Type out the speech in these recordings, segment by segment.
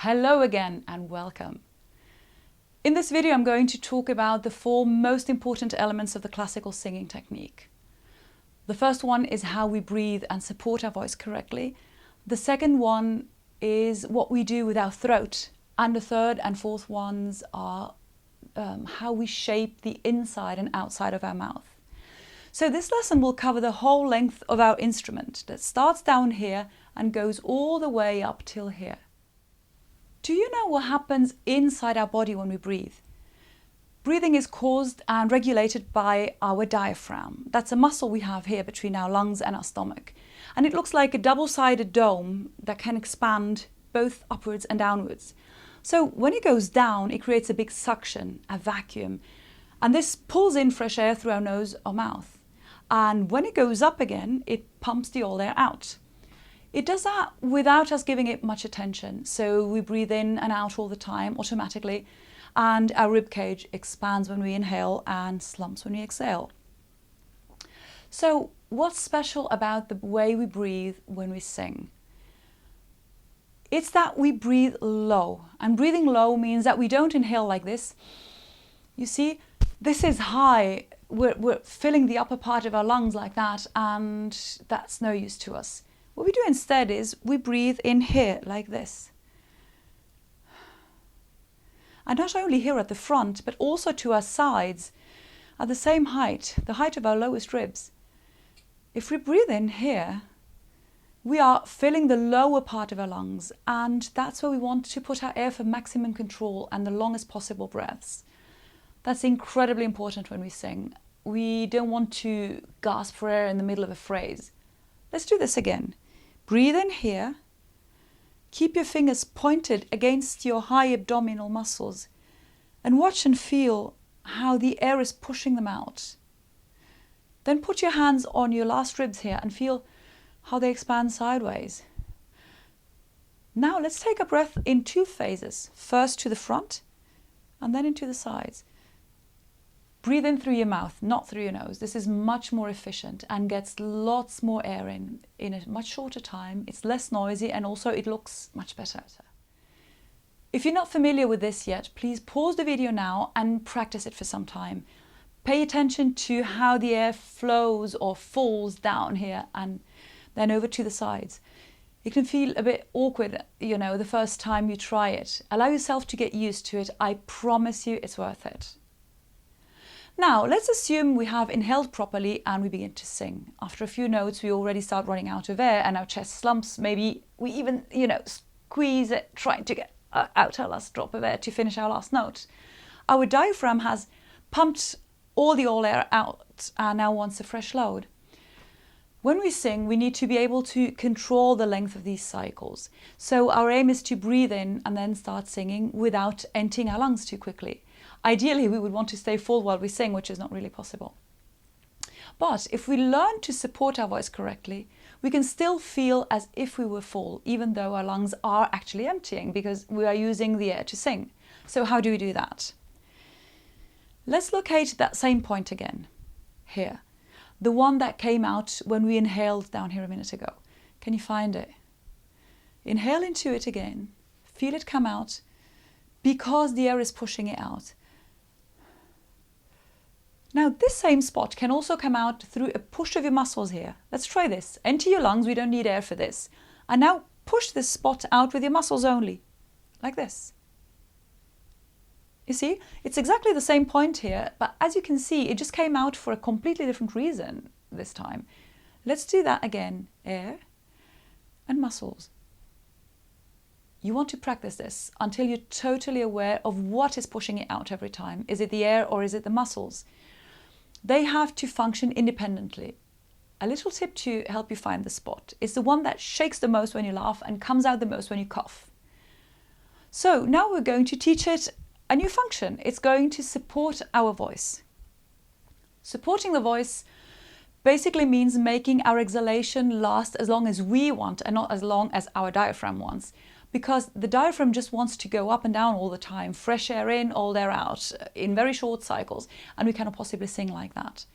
Hello again and welcome. In this video I'm going to talk about the 4 most important elements of the classical singing technique. The first one is how we breathe and support our voice correctly. The second one is what we do with our throat. And the third and fourth ones are how we shape the inside and outside of our mouth. So this lesson will cover the whole length of our instrument that starts down here and goes all the way up till here. Do you know what happens inside our body when we breathe? Breathing is caused and regulated by our diaphragm. That's a muscle we have here between our lungs and our stomach. And it looks like a double-sided dome that can expand both upwards and downwards. So when it goes down, it creates a big suction, a vacuum. And this pulls in fresh air through our nose or mouth. And when it goes up again, it pumps the old air out. It does that without us giving it much attention. So we breathe in and out all the time automatically, and our rib cage expands when we inhale and slumps when we exhale. So what's special about the way we breathe when we sing? It's that we breathe low, and breathing low means that we don't inhale like this. You see, this is high. We're filling the upper part of our lungs like that, and that's no use to us. What we do instead is we breathe in here like this. And not only here at the front, but also to our sides at the same height, the height of our lowest ribs. If we breathe in here, we are filling the lower part of our lungs, and that's where we want to put our air for maximum control and the longest possible breaths. That's incredibly important when we sing. We don't want to gasp for air in the middle of a phrase. Let's do this again. Breathe in here. Keep your fingers pointed against your high abdominal muscles and watch and feel how the air is pushing them out. Then put your hands on your last ribs here and feel how they expand sideways. Now let's take a breath in 2 phases. First to the front and then into the sides. Breathe in through your mouth, not through your nose. This is much more efficient and gets lots more air in a much shorter time. It's less noisy and also it looks much better. If you're not familiar with this yet, please pause the video now and practice it for some time. Pay attention to how the air flows or falls down here and then over to the sides. It can feel a bit awkward, the first time you try it. Allow yourself to get used to it. I promise you it's worth it. Now, let's assume we have inhaled properly and we begin to sing. After a few notes, we already start running out of air and our chest slumps. Maybe we even, squeeze it, trying to get out our last drop of air to finish our last note. Our diaphragm has pumped all the old air out and now wants a fresh load. When we sing, we need to be able to control the length of these cycles. So our aim is to breathe in and then start singing without emptying our lungs too quickly. Ideally, we would want to stay full while we sing, which is not really possible. But if we learn to support our voice correctly, we can still feel as if we were full, even though our lungs are actually emptying because we are using the air to sing. So how do we do that? Let's locate that same point again, here. The one that came out when we inhaled down here a minute ago. Can you find it? Inhale into it again. Feel it come out because the air is pushing it out. Now this same spot can also come out through a push of your muscles here. Let's try this. Empty your lungs, we don't need air for this. And now push this spot out with your muscles only, like this. You see, it's exactly the same point here, but as you can see, it just came out for a completely different reason this time. Let's do that again. Air and muscles. You want to practice this until you're totally aware of what is pushing it out every time. Is it the air or is it the muscles? They have to function independently. A little tip to help you find the spot is the one that shakes the most when you laugh and comes out the most when you cough. So now we're going to teach it a new function. It's going to support our voice. Supporting the voice basically means making our exhalation last as long as we want and not as long as our diaphragm wants. Because the diaphragm just wants to go up and down all the time, fresh air in, old air out, in very short cycles, and we cannot possibly sing like that.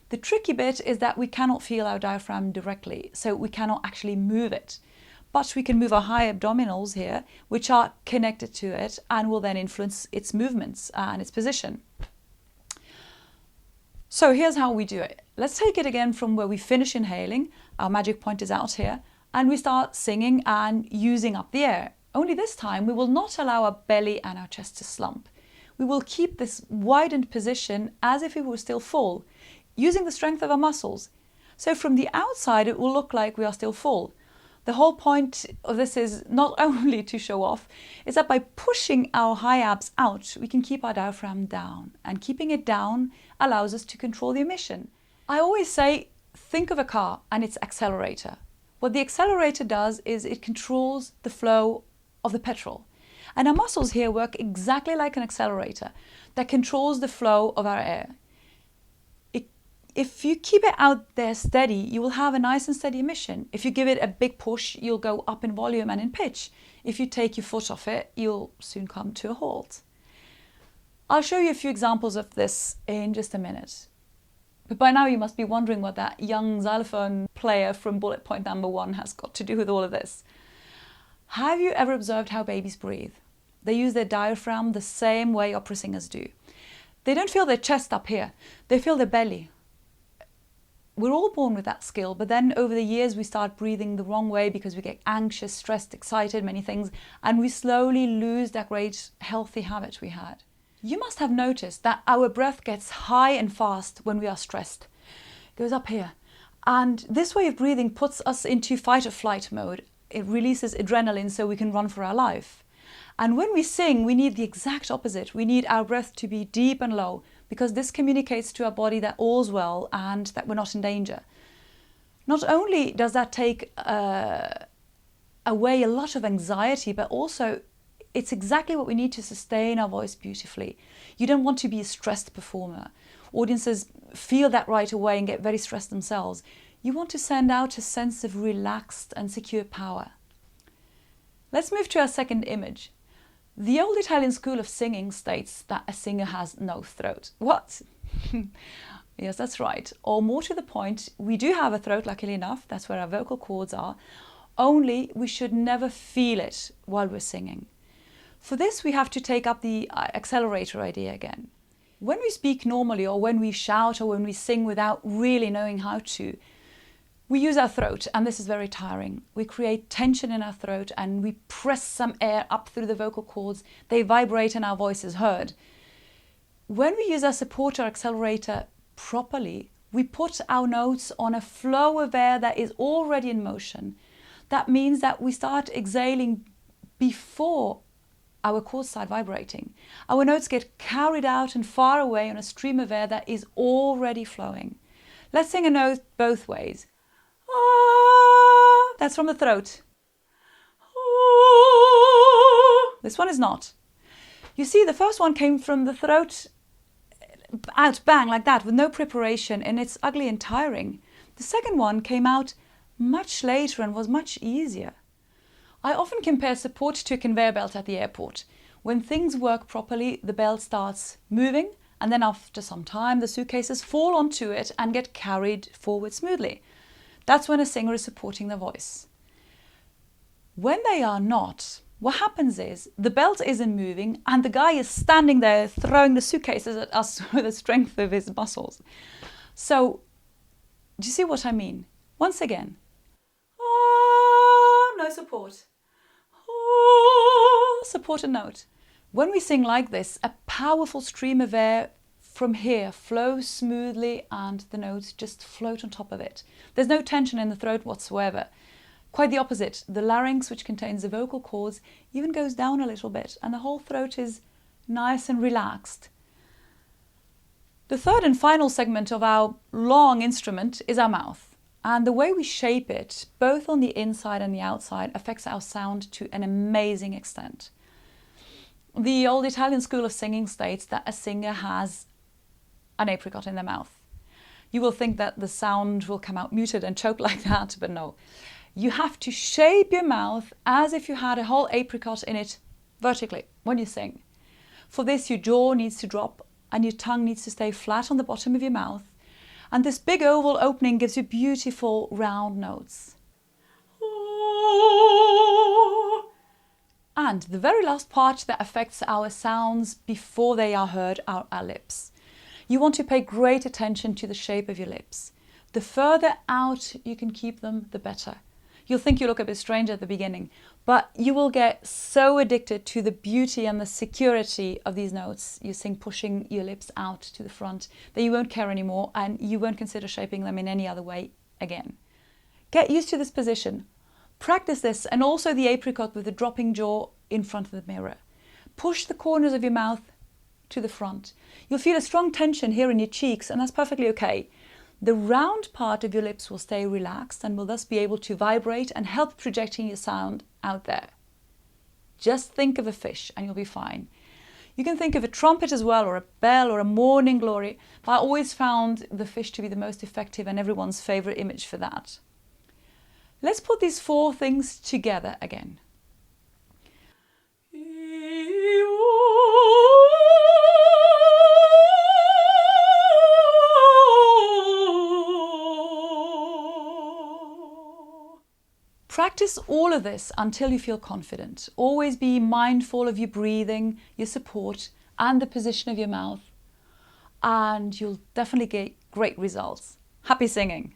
The tricky bit is that we cannot feel our diaphragm directly, so we cannot actually move it. but we can move our high abdominals here, which are connected to it and will then influence its movements and its position. So here's how we do it. Let's take it again from where we finish inhaling. Our magic point is out here, and we start singing and using up the air. Only this time we will not allow our belly and our chest to slump. We will keep this widened position as if it were still full, using the strength of our muscles. So from the outside it will look like we are still full. The whole point of this is not only to show off, is that by pushing our high abs out, we can keep our diaphragm down, and keeping it down allows us to control the emission. I always say, think of a car and its accelerator. What the accelerator does is it controls the flow of the petrol. And our muscles here work exactly like an accelerator that controls the flow of our air. If you keep it out there steady, you will have a nice and steady emission. If you give it a big push, you'll go up in volume and in pitch. If you take your foot off it, you'll soon come to a halt. I'll show you a few examples of this in just a minute. But by now you must be wondering what that young xylophone player from bullet point number 1 has got to do with all of this. Have you ever observed how babies breathe? They use their diaphragm the same way opera singers do. They don't feel their chest up here, they feel their belly. We're all born with that skill, but then over the years we start breathing the wrong way because we get anxious, stressed, excited, many things, and we slowly lose that great healthy habit we had. You must have noticed that our breath gets high and fast when we are stressed. It goes up here. And this way of breathing puts us into fight or flight mode. It releases adrenaline so we can run for our life. And when we sing, we need the exact opposite. We need our breath to be deep and low, because this communicates to our body that all's well and that we're not in danger. Not only does that take away a lot of anxiety, but also it's exactly what we need to sustain our voice beautifully. You don't want to be a stressed performer. Audiences feel that right away and get very stressed themselves. You want to send out a sense of relaxed and secure power. Let's move to our second image. The old Italian school of singing states that a singer has no throat. What? Yes, that's right. Or more to the point, we do have a throat, luckily enough. That's where our vocal cords are. Only we should never feel it while we're singing. For this, we have to take up the accelerator idea again. When we speak normally, or when we shout, or when we sing without really knowing how to, we use our throat, and this is very tiring. We create tension in our throat and we press some air up through the vocal cords. They vibrate and our voice is heard. When we use our support or accelerator properly, we put our notes on a flow of air that is already in motion. That means that we start exhaling before our cords start vibrating. Our notes get carried out and far away on a stream of air that is already flowing. Let's sing a note both ways. Ah, that's from the throat. Ah, this one is not. You see, the first one came from the throat out, bang, like that, with no preparation, and it's ugly and tiring. The second one came out much later and was much easier. I often compare support to a conveyor belt at the airport. When things work properly, the belt starts moving, and then after some time, the suitcases fall onto it and get carried forward smoothly. That's when a singer is supporting their voice. When they are not, what happens is the belt isn't moving and the guy is standing there throwing the suitcases at us with the strength of his muscles. So, do you see what I mean? Once again. Ah, no support. Ah, support a note. When we sing like this, a powerful stream of air from here flows smoothly and the notes just float on top of it. There's no tension in the throat whatsoever. Quite the opposite. The larynx, which contains the vocal cords, even goes down a little bit and the whole throat is nice and relaxed. The third and final segment of our long instrument is our mouth. And the way we shape it, both on the inside and the outside, affects our sound to an amazing extent. The old Italian school of singing states that a singer has an apricot in their mouth. You will think that the sound will come out muted and choke like that, but no. You have to shape your mouth as if you had a whole apricot in it vertically when you sing. For this, your jaw needs to drop and your tongue needs to stay flat on the bottom of your mouth. And this big oval opening gives you beautiful round notes. And the very last part that affects our sounds before they are heard are our lips. You want to pay great attention to the shape of your lips. The further out you can keep them, the better. You'll think you look a bit strange at the beginning, but you will get so addicted to the beauty and the security of these notes you sing pushing your lips out to the front that you won't care anymore and you won't consider shaping them in any other way again. Get used to this position. Practice this and also the apricot with the dropping jaw in front of the mirror. Push the corners of your mouth to the front. You'll feel a strong tension here in your cheeks and that's perfectly okay. The round part of your lips will stay relaxed and will thus be able to vibrate and help projecting your sound out there. Just think of a fish and you'll be fine. You can think of a trumpet as well, or a bell, or a morning glory, but I always found the fish to be the most effective and everyone's favorite image for that. Let's put these four things together again. Practice all of this until you feel confident. Always be mindful of your breathing, your support, and the position of your mouth, and you'll definitely get great results. Happy singing!